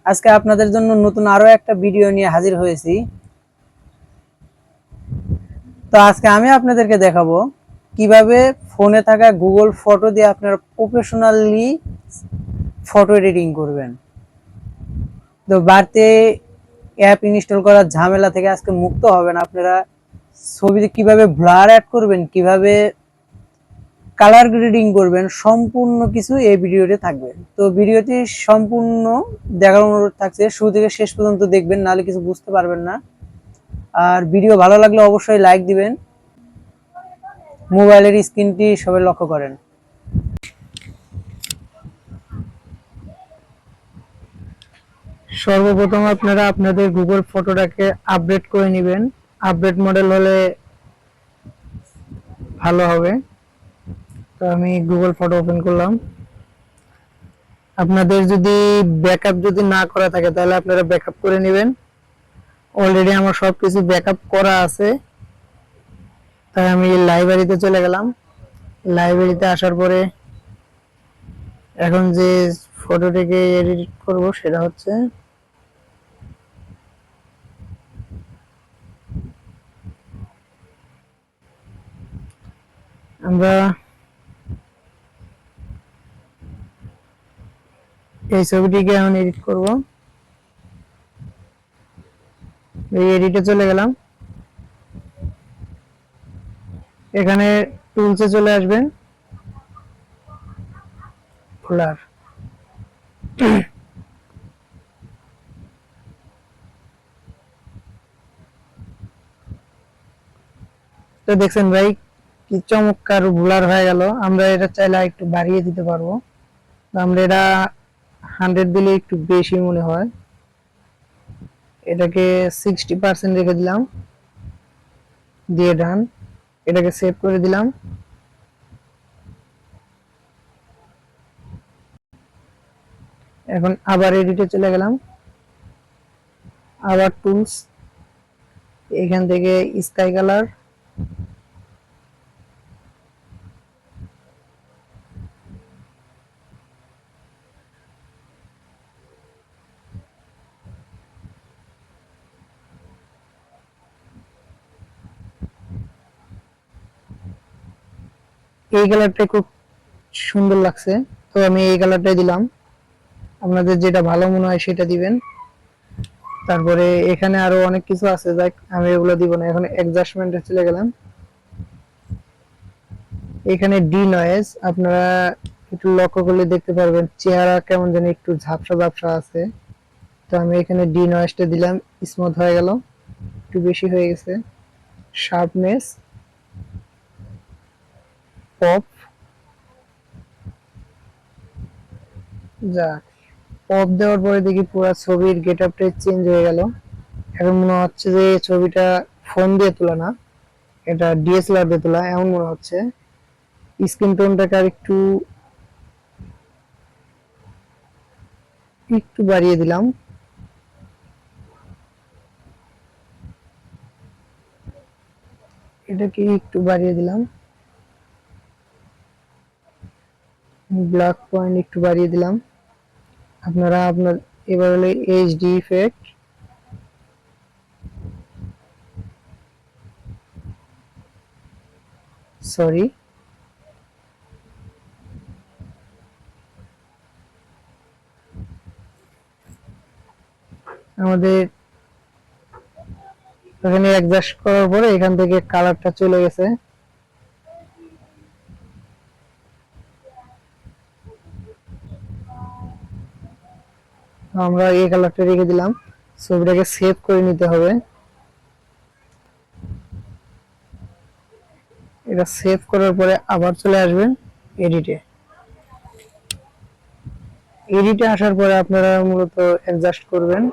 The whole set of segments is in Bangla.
আজকে আপনাদের জন্য নতুন আরো একটা ভিডিও নিয়ে হাজির হয়েছি। তো আজকে আমি আপনাদেরকে দেখাবো কিভাবে ফোনে থাকা গুগল ফটো দিয়ে আপনারা প্রফেশনালি ফটো এডিটিং করবেন। তো বাড়িতে অ্যাপ ইনস্টল করার ঝামেলা থেকে আজকে মুক্ত হবেন। আপনারা ছবিতে কিভাবে ব্লার অ্যাড করবেন, কিভাবে কালার গ্রেডিং করবেন, সম্পূর্ণ কিছু এই ভিডিওতে থাকবে। তো ভিডিওটি সম্পূর্ণ দেখার অনুরোধ থাকছে, শুরু থেকে শেষ পর্যন্ত দেখবেন, নাহলে কিছু বুঝতে পারবেন না। আর ভিডিও ভালো লাগলে অবশ্যই লাইক দিবেন। মোবাইলের স্ক্রিনটি সবাই লক্ষ্য করেন। সর্বপ্রথম আপনারা আপনাদের গুগল ফটোটাকে আপডেট করে নেবেন। আপডেট মডেল হলে ভালো হবে। তো আমি গুগল ফটো ওপেন করলাম। আপনাদের যদি ব্যাকআপ যদি না করা থাকে তাহলে আপনারা ব্যাকআপ করে নেবেন। অলরেডি আমার সবকিছু ব্যাকআপ করা আছে, তাই আমি লাইব্রেরিতে চলে গেলাম। লাইব্রেরিতে আসার পরে এখন যে ফটোটিকে এডিট করব সেটা হচ্ছে আমরা এই ছবিটিকে এখন এডিট করব। এই এডিটে চলে গেলাম। এখানে টুলসে চলে আসবেন, ফ্লার। তো দেখছেন ভাই কি চমৎকার ব্লার হয়ে গেল। আমরা এটা চাইলে একটু বাড়িয়ে দিতে পারবো। আমরা এটা 100 দিলে একটু বেশি মনে হয়, এটাকে 60% রেখে দিলাম, দিয়ে ডান। এটাকে সেভ করে দিলাম। এখন আবার এডিটে চলে গেলাম, আবার টুলস, এখান থেকে স্কাই কালার, এই কালারটা খুব সুন্দর লাগছে, তো আমি এই কালারটাই দিলাম। আপনাদের যেটা ভালো মনে হয় সেটা দিবেন। তারপরে এখানে আরো অনেক কিছু আছে, যাই আমি এগুলো দিব না। এখন অ্যাডজাস্টমেন্টে চলে গেলাম। এখানে ডি নয়েজ আপনারা একটু লক্ষ্য করলে দেখতে পারবেন চেহারা কেমন যেন একটু ঝাপসা ঝাপসা আছে। তো আমি এখানে ডি নয়েজটা দিলাম, স্মুথ হয়ে গেল, একটু বেশি হয়ে গেছে। শার্পনেস, পপ, যা পপ দেওয়ার পরে দেখি পুরো ছবির গেটআপটাই চেঞ্জ হয়ে গেল। এখন মনে হচ্ছে যে ছবিটা ফোন দিয়ে তোলা না, এটা ডিএসএলআর দিয়ে তোলা এমন মনে হচ্ছে। স্ক্রিন টোনটাকে আর একটু একটু বাড়িয়ে দিলাম। এটাকে একটু বাড়িয়ে দিলাম। ব্ল্যাক পয়েন্ট একটু বাড়িয়ে দিলাম। আপনারা আপনার এবার হলো এইচডি ইফেক্ট, সরি, আমাদের এখানে অ্যাডজাস্ট করার পরে এখান থেকে কালারটা চলে গেছে। আমরা এই কালারটা রেখে দিলাম। ছবিটাকে সেভ করে নিতে হবে। এটা সেভ করার পরে আবার চলে আসবেন এডিটে। এডিটে আসার পরে আপনারা মূলত অ্যাডজাস্ট করবেন।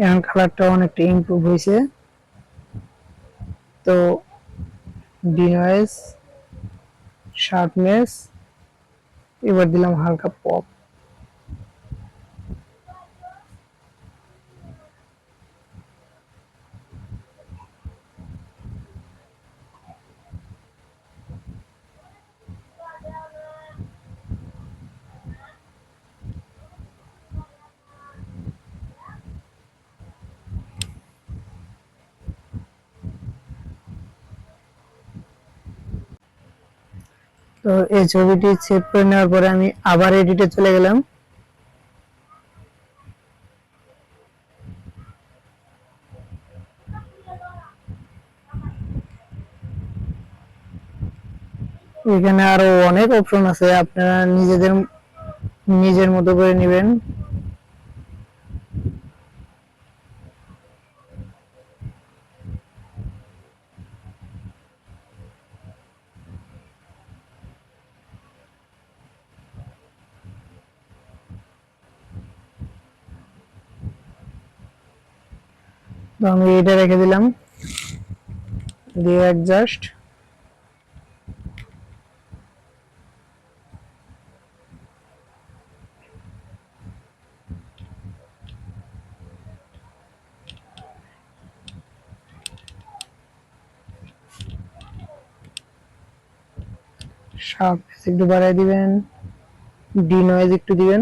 এখন কালারটা অনেকটা ইমপ্রুভ হয়েছে। তো ডিনয়েজ, শার্পনেস, এবার দিলাম হালকা পপ। তো এই ছবিটি সেভ করে নেওয়ার পরে আমি আবার এডিটে চলে গেলাম। এখানে আরো অনেক অপশন আছে, আপনারা নিজের মতো করে নেবেন। তো আমি এটা রেখে দিলাম, দিয়ে অ্যাডজাস্ট। শার্পনেস একটু বাড়াই দিবেন, ডি নয়েজ একটু দিবেন।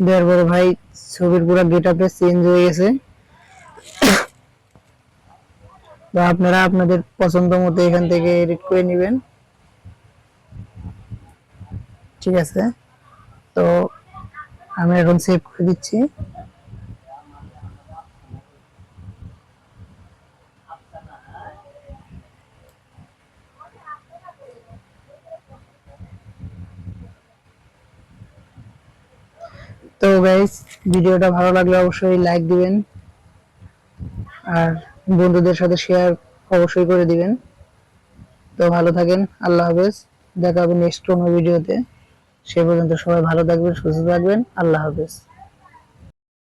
দেওয়ার পরে ভাই ছবির পুরো গেটআপটা চেঞ্জ হয়ে গেছে। তো আপনারা আপনাদের পছন্দ মতো এখান থেকে এডিট করে নেবেন। ঠিক আছে, তো আমি এখন সেভ করে দিচ্ছি। তো গাইস, ভিডিওটা ভালো লাগলে অবশ্যই লাইক দিবেন আর বন্ধুদের সাথে শেয়ার অবশ্যই করে দিবেন। তো ভালো থাকেন, আল্লাহ হাফেজ, দেখা হবে নেক্সট কোনো ভিডিওতে। সে পর্যন্ত সবাই ভালো থাকবেন, সুস্থ থাকবেন, আল্লাহ হাফেজ।